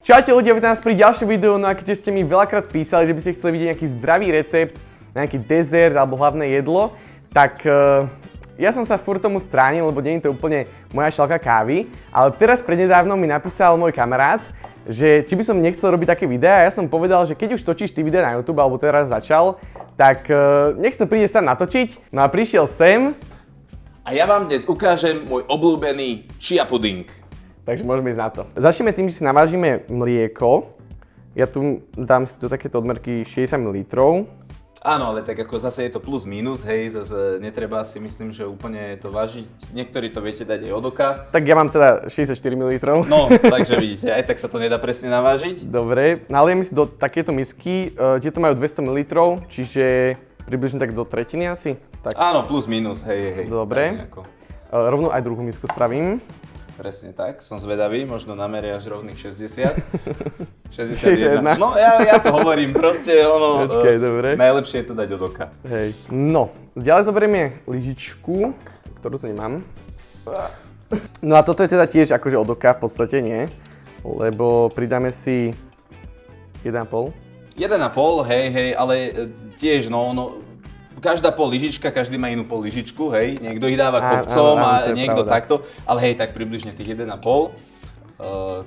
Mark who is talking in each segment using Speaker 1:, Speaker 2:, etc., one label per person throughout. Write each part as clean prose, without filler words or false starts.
Speaker 1: Čaute ľudia, vítam vás pri ďalšom videu, no a keďže ste mi veľakrát písali, že by ste chceli vidieť nejaký zdravý recept, nejaký dezert alebo hlavné jedlo, tak ja som sa furt tomu stránil, lebo nie je to úplne moja šálka kávy, ale teraz prednedávno mi napísal môj kamarát, že či by som nechcel robiť také videá, a ja som povedal, že keď už točíš ty videá na YouTube, alebo teraz začal, tak nech sa príde sa natočiť. No a prišiel sem.
Speaker 2: A ja vám dnes ukážem môj obľúbený chia puding.
Speaker 1: Takže môžeme ísť na to. Začneme tým, že si navážime mlieko. Ja tu dám si to takéto odmerky 60 ml.
Speaker 2: Áno, ale tak ako zase je to plus minus, hej, zase netreba si myslím, že úplne to vážiť. Niektorí to viete dať aj od oka.
Speaker 1: Tak ja mám teda 64 ml.
Speaker 2: No, takže vidíte, aj tak sa to nedá presne navážiť.
Speaker 1: Dobre, nalijem si do takéto misky. Tieto majú 200 ml, čiže približne tak do tretiny asi. Tak.
Speaker 2: Áno, plus minus, hej.
Speaker 1: Dobre. Rovno aj druhú misku spravím.
Speaker 2: Presne tak, som zvedavý, možno nameriaš rovných 60.
Speaker 1: 61.
Speaker 2: No ja to hovorím, proste ono,
Speaker 1: Počkej, dobre.
Speaker 2: najlepšie je to dať od oka.
Speaker 1: Hej. No, ďalej zoberieme lyžičku, ktorú tu nemám. No a toto je teda tiež akože od oka, v podstate nie, lebo pridáme si 1,5.
Speaker 2: 1,5, hej, ale tiež každá pol lyžička, každý má inú pol lyžičku, hej. Niekto ich dáva kopcom a niekto takto, ale hej, tak približne tých 1,5.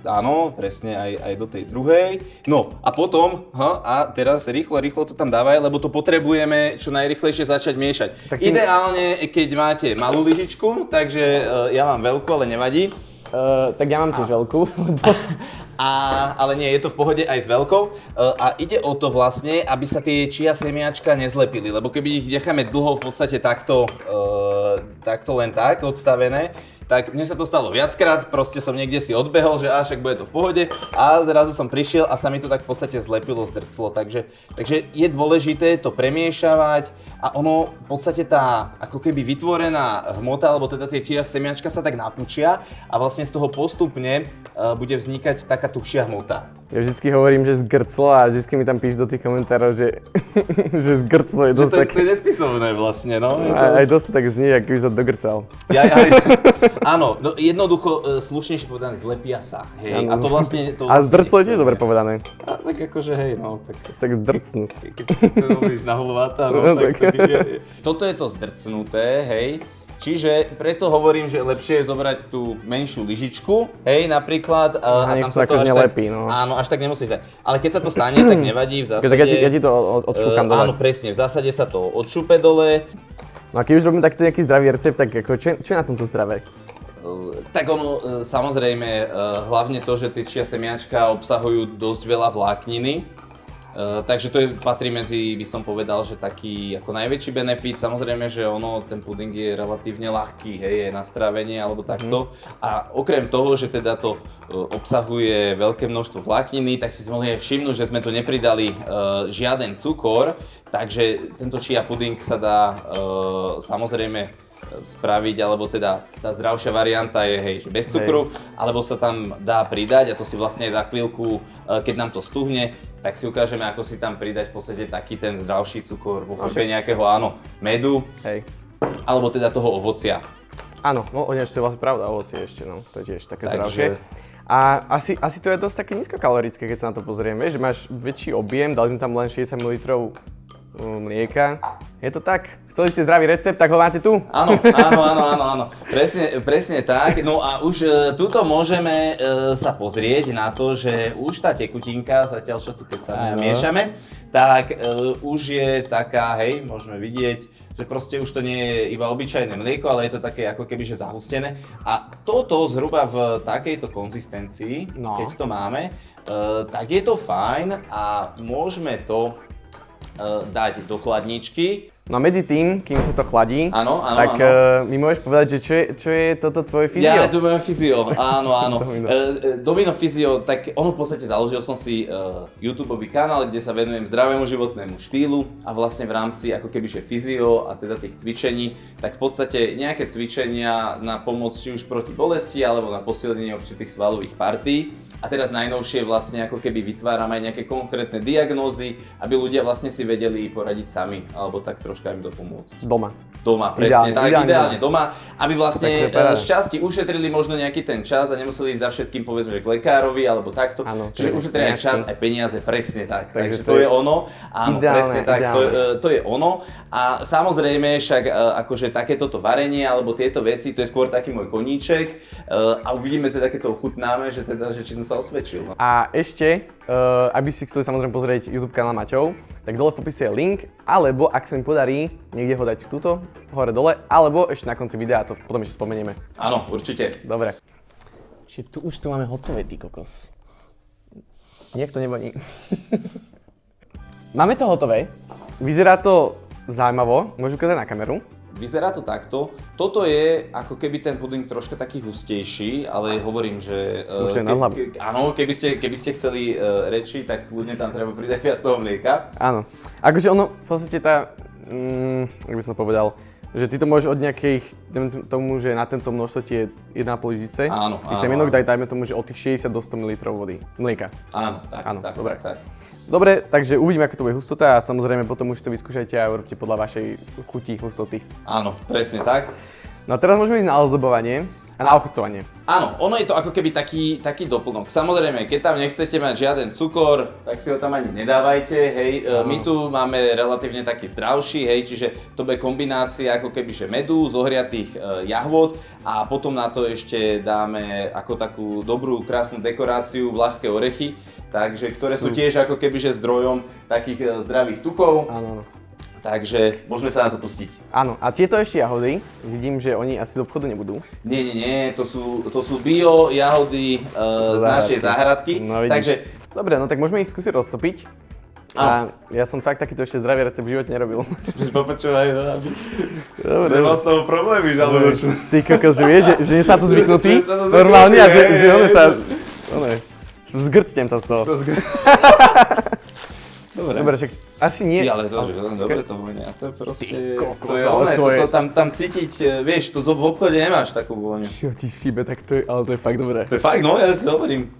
Speaker 2: Áno, presne aj do tej druhej. No a potom, a teraz rýchlo to tam dávaj, lebo to potrebujeme čo najrýchlejšie začať miešať. Tak ideálne, keď máte malú lyžičku, takže ja mám veľkú, ale nevadí.
Speaker 1: Tak ja mám tiež veľkú.
Speaker 2: Ale nie, je to v pohode aj s veľkou. A ide o to vlastne, aby sa tie chia semiačka nezlepili, lebo keby ich necháme dlho v podstate takto len tak odstavené, tak mne sa to stalo viackrát, proste som niekde si odbehol, že však bude to v pohode a zrazu som prišiel a sa mi to tak v podstate zlepilo, zdrclo, takže je dôležité to premiešavať a ono v podstate tá ako keby vytvorená hmota, alebo teda tie chia semiačka sa tak napučia a vlastne z toho postupne bude vznikať taká tuhšia hmota.
Speaker 1: Ja vždycky hovorím, že zgrclo a vždycky mi tam píš do tých komentárov, že zgrclo je dosť tak...
Speaker 2: To je nespisovné vlastne, no.
Speaker 1: Aj dosť tak znie, ak by sa dogrcal.
Speaker 2: Áno, jednoducho, slušnejšie povedané, zlepia sa, hej.
Speaker 1: Ano.
Speaker 2: A to vlastne...
Speaker 1: A zdrclo je tiež dobre povedané.
Speaker 2: A tak akože hej, no, tak...
Speaker 1: Tak zdrcnú.
Speaker 2: Keď to hovoríš na holováta, no, tak je. Toto je to zdrcnuté, hej. Čiže preto hovorím, že lepšie je zobrať tú menšiu lyžičku, hej, napríklad, a tam sa to až
Speaker 1: nelepí,
Speaker 2: tak,
Speaker 1: no.
Speaker 2: Áno, až tak nemusíš dať. Ale keď sa to stane, tak nevadí, v zásade...
Speaker 1: Tak ja ti to odšúkam dole.
Speaker 2: Áno, presne, v zásade sa to odšúpe dole.
Speaker 1: No a keď už robím takto nejaký zdravý recept, tak ako, čo je na tomto zdravé?
Speaker 2: Tak ono, samozrejme, hlavne to, že tie chia semiačka obsahujú dosť veľa vlákniny. Takže to patrí medzi, by som povedal, že taký ako najväčší benefit. Samozrejme, že ten puding je relatívne ľahký, hej, je na strávenie alebo takto. A okrem toho, že teda to obsahuje veľké množstvo vlákniny, tak si mohli aj všimnúť, že sme tu nepridali žiaden cukor. Takže tento chia puding sa dá samozrejme spraviť, alebo teda tá zdravšia varianta je, hej, že bez cukru, alebo sa tam dá pridať a to si vlastne aj za chvíľku, keď nám to stuhne, tak si ukážeme, ako si tam pridať v podstate taký ten zdravší cukor vo forme nejakého, medu, alebo teda toho ovocia.
Speaker 1: Áno, no to je vlastne pravda, ovocie ešte, no, to je tiež také zdravšie. A asi to je dosť také nízkokalorické, keď sa na to pozrieme, že máš väčší objem, dali sme tam len 60 ml mlieka. Je to tak? Chceli ste zdravý recept, tak ho máte tu?
Speaker 2: Áno. Presne tak. No a už tuto môžeme sa pozrieť na to, že už tá tekutinka, zatiaľ čo tu keď sa miešame, tak už je taká, hej, môžeme vidieť, že proste už to nie je iba obyčajné mlieko, ale je to také ako keby že zahustené. A toto zhruba v takejto konzistencii, keď to máme, tak je to fajn a môžeme to dať do chladničky.
Speaker 1: No medzi tým, kým sa to chladí,
Speaker 2: áno.
Speaker 1: mi môžeš povedať, že čo je toto tvoje fyzio?
Speaker 2: Ja tu mám fyzio, áno. Domino Fyzio, tak ono v podstate založil som si YouTubeový kanál, kde sa venujem zdravému životnému štýlu a vlastne v rámci ako kebyže fyzio a teda tých cvičení, tak v podstate nejaké cvičenia na pomoc či už proti bolesti alebo na posilnenie určitých svalových partí. A teraz najnovšie vlastne ako keby vytváram aj nejaké konkrétne diagnózy, aby ľudia vlastne si vedeli poradiť sami, alebo tak troška im dopomôcť.
Speaker 1: Doma.
Speaker 2: Presne tak, ideálne doma. aby vlastne
Speaker 1: Tak to je paráda.
Speaker 2: z časti ušetrili možno nejaký ten čas a nemuseli ísť za všetkým povedzme k lekárovi alebo takto.
Speaker 1: Áno,
Speaker 2: Čiže
Speaker 1: to je
Speaker 2: ušetria aj
Speaker 1: peniažky.
Speaker 2: čas, aj peniaze, presne tak. Takže
Speaker 1: to
Speaker 2: to
Speaker 1: je
Speaker 2: je ono. Áno,
Speaker 1: ideálne,
Speaker 2: presne tak,
Speaker 1: ideálne.
Speaker 2: to je ono. A samozrejme však akože takéto varenie alebo tieto veci, to je skôr taký môj koníček a uvidíme teda, keď to ochutnáme, že či som sa osvedčil. No.
Speaker 1: A ešte, aby si chceli samozrejme pozrieť YouTube kanál Maťov, tak dole v popise je link, alebo ak sa mi podarí niekde ho dať tuto, hore dole, alebo ešte na konci videa, to potom ešte spomenieme.
Speaker 2: Áno, určite.
Speaker 1: Dobre. Čiže tu už to máme hotové, ty kokos. Nech to nevoní. Máme to hotové. Vyzerá to zaujímavo, môžu ukázať na kameru.
Speaker 2: Vyzerá to takto. Toto je ako keby ten puding troška taký hustejší, ale hovorím, že...
Speaker 1: Už je na hlavu.
Speaker 2: Áno, keby ste chceli reči, tak ľudne tam treba pridať viac toho mlieka.
Speaker 1: Áno. Akože ono, v podstate tá, jak by som to povedal, že ty to môžeš od nejakých, dajme tomu, že na tento množstvo ti je 1,5 lyžice.
Speaker 2: Áno,
Speaker 1: Ty semienok dajme tomu, že od tých 60 do 100 ml vody, mlieka.
Speaker 2: Áno, tak,
Speaker 1: Áno,
Speaker 2: tak,
Speaker 1: dobre.
Speaker 2: tak.
Speaker 1: Dobre, takže uvidíme, ako to bude hustota a samozrejme potom už to vyskúšajte a urobte podľa vašej chuti, hustoty.
Speaker 2: Áno, presne tak.
Speaker 1: No a teraz môžeme ísť na ozdobovanie a na ochucovanie.
Speaker 2: Áno, ono je to ako keby taký doplnok. Samozrejme, keď tam nechcete mať žiaden cukor, tak si ho tam ani nedávajte, hej. My tu máme relatívne taký zdravší, hej, čiže to bude kombinácia ako keby že medu, zohriatých jahôd a potom na to ešte dáme ako takú dobrú, krásnu dekoráciu vlašské orechy, takže ktoré sú tiež ako keby že zdrojom takých zdravých tukov.
Speaker 1: Áno, áno.
Speaker 2: Takže môžeme sa na to pustiť.
Speaker 1: Áno, a tieto ešte jahody, vidím, že oni asi z obchodu nebudú.
Speaker 2: Nie, to sú bio jahody z našej záhradky.
Speaker 1: No, vidíš.
Speaker 2: Takže
Speaker 1: Dobre, no tak môžeme ich skúsiť roztopiť. A ja som fakt takýto ešte zdravý recept v živote nerobil.
Speaker 2: popočúvaj,
Speaker 1: Dobre,
Speaker 2: mal z toho problémy, žalúdočné.
Speaker 1: Ty kokos, že vieš, že nie sa to zvyknutý?
Speaker 2: Že sa to zvyknutý,
Speaker 1: Normálne, a že
Speaker 2: hej,
Speaker 1: ono
Speaker 2: hej.
Speaker 1: sa... Zgrcnem sa z toho. Dobre, však asi nie.
Speaker 2: Ty, ale to, že dobre to vonia, to je proste,
Speaker 1: Ty kokos,
Speaker 2: to je
Speaker 1: ale
Speaker 2: oné,
Speaker 1: to je-
Speaker 2: tam cítiť, vieš, tu v obchode nemáš takú vôňu.
Speaker 1: Čo ti šíbe, tak to je, ale to je fakt dobré.
Speaker 2: To je fakt, no, ja si hovorím.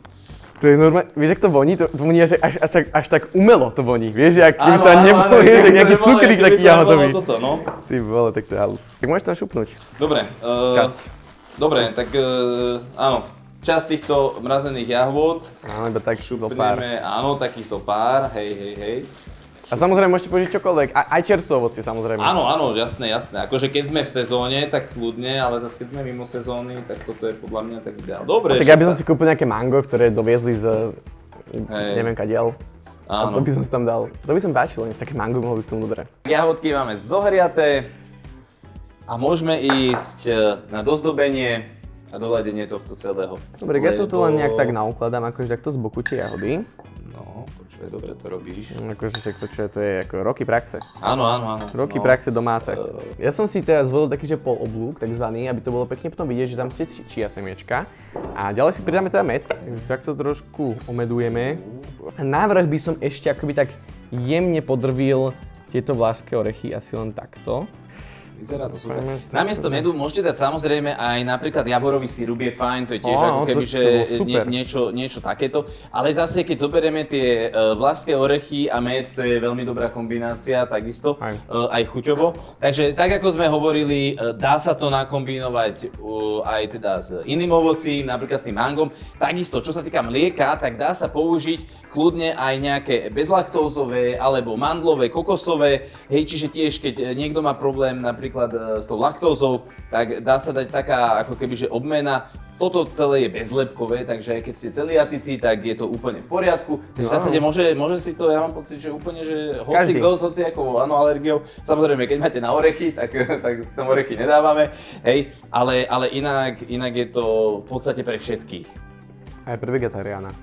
Speaker 1: To je normálne, vieš, jak to voní? To voní až tak umelo to voní, vieš, jak keby to nebolo, vieš, jak nejaký cukrík taký jahodový.
Speaker 2: Toto, no.
Speaker 1: Ty vole, tak to je halus. Tak môžeš tam šupnúť.
Speaker 2: Dobre,
Speaker 1: Časť.
Speaker 2: Dobre, tak áno, časť týchto mrazených jahôd
Speaker 1: Áno, iba tak zo pár.
Speaker 2: šupneme, áno, taký sopár, hej.
Speaker 1: A samozrejme môžete použiť čokoľvek, aj čerstvé ovocie samozrejme.
Speaker 2: Áno, jasné. Akože keď sme v sezóne, tak kľudne, ale zase keď sme mimo sezóny, tak toto je podľa mňa tak ideál. Dobre,
Speaker 1: Tak ja by som si kúpil nejaké mango, ktoré doviezli z, neviem kadiaľ. A
Speaker 2: Áno.
Speaker 1: to by som si tam dal. To by som páčil, len také mango mohlo byť k tomu dobré.
Speaker 2: Jahodky máme zohriaté a môžeme ísť na dozdobenie a doladenie tohto celého.
Speaker 1: Dobre, ja to tu len nejak tak naukladám, akože takto z boku tie jahody.
Speaker 2: No, počuj, dobre to robíš.
Speaker 1: Akože však to, čo je, to je ako roky praxe.
Speaker 2: Áno.
Speaker 1: Roky
Speaker 2: no.
Speaker 1: praxe domáce. Ja som si teraz zvolil taký, že poloblúk, takzvaný, aby to bolo pekne potom vidieť, že tam ste chia semiečka. A ďalej si pridáme teda med, takže takto trošku omedujeme. A návrh by som ešte akoby tak jemne podrvil tieto vlašské orechy, asi len takto.
Speaker 2: Vyzerá to super.
Speaker 1: Fajn,
Speaker 2: Namiesto medu môžete dať samozrejme aj napríklad javorový sirup je fajn, to je tiež
Speaker 1: Áno,
Speaker 2: ako keby,
Speaker 1: to
Speaker 2: že
Speaker 1: bolo super.
Speaker 2: niečo takéto. Ale zase keď zoberieme tie vlašské orechy a med, to je veľmi dobrá kombinácia, takisto aj chuťovo. Takže tak ako sme hovorili, dá sa to nakombinovať aj teda s iným ovocím, napríklad s tým mangom. Takisto, čo sa týka mlieka, tak dá sa použiť kľudne aj nejaké bezlaktózové alebo mandlové, kokosové. Hej, čiže tiež keď niekto má problém napríklad s tou laktózou, tak dá sa dať taká ako keby že obmena. Toto celé je bezlepkové, takže aj keď ste celiatici, tak je to úplne v poriadku. Takže v zásade môže si to, ja mám pocit, že úplne, že hoci
Speaker 1: Každý.
Speaker 2: kto s hociakou alergiou, samozrejme keď máte na orechy, tak si tam orechy nedávame, hej, ale inak je to v podstate pre všetkých.
Speaker 1: Aj pre vegetariána.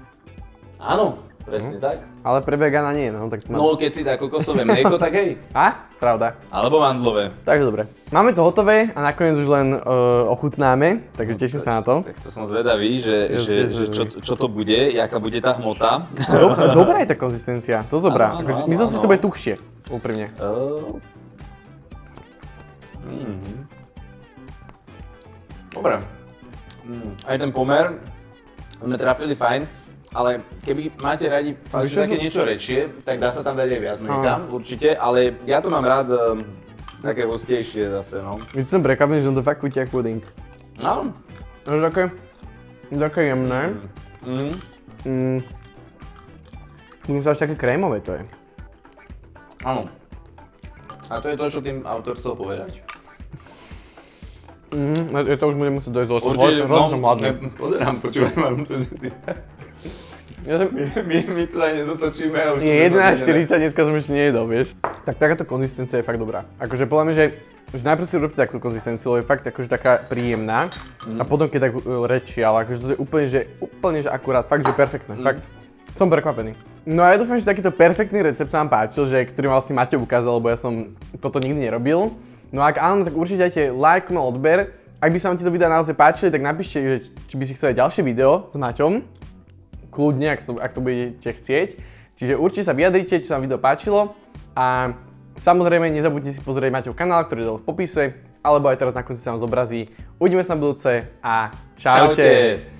Speaker 2: Áno, presne tak.
Speaker 1: Ale pre vegana nie, no tak to má...
Speaker 2: No keď si dá kokosové mlieko, tak hej.
Speaker 1: A? Pravda.
Speaker 2: Alebo mandlové.
Speaker 1: Takže dobre. Máme to hotové a nakoniec už len ochutnáme, takže teším sa na to.
Speaker 2: Tak to som zvedavý, že čo to bude, jaká bude tá hmota.
Speaker 1: Dobrá je tá konzistencia, to dobrá.
Speaker 2: Áno,
Speaker 1: Akože
Speaker 2: áno,
Speaker 1: myslel si, že to
Speaker 2: áno.
Speaker 1: bude tuhšie, úprimne.
Speaker 2: Dobre. Aj ten pomer sme trafili fajn, ale keby máte radi fakt, že také niečo rečie, tak dá sa tam dať aj viac mlieka, určite, ale ja to mám rád Také hustejšie zase, no.
Speaker 1: Víš, som prekvapený, že som to fakt chutí jak puding.
Speaker 2: No.
Speaker 1: Je také jemné. Budem sa až také krémové to je.
Speaker 2: Áno. A to je to, čo tým autor chcel povedať.
Speaker 1: Ja to už budem musieť dojsť, lebo som hladný.
Speaker 2: Pozerám, počúvaj, mám to
Speaker 1: Ja som...
Speaker 2: My to aj nedotočíme.
Speaker 1: Je 11:40, dneska som ešte nejedol, vieš. Tak takáto konzistencia je fakt dobrá. Akože podľa mňa, že najprv si urobte takú konzistenciu, lebo je fakt akože taká príjemná. A potom keď tak rečí, ale akože to je úplne, že akurát, fakt, že perfektné, fakt. Som prekvapený. No a ja dúfam, že takýto perfektný recept sa vám páčil, že ktorý ma vlastne Maťo ukázal, lebo ja som toto nikdy nerobil. No a ak áno, tak určite dajte like, odber. Ak by sa vám tieto videá naozaj páčili, tak napíšte, že či by si chceli ďalšie video s Maťom. Kľudne, ak to budete chcieť. Čiže určite sa vyjadrite, či sa vám video páčilo. A samozrejme, nezabudnite si pozrieť Maťov kanál, ktorý je dole v popise. Alebo aj teraz na konci sa vám zobrazí. Uvidíme sa na budúce a čaute.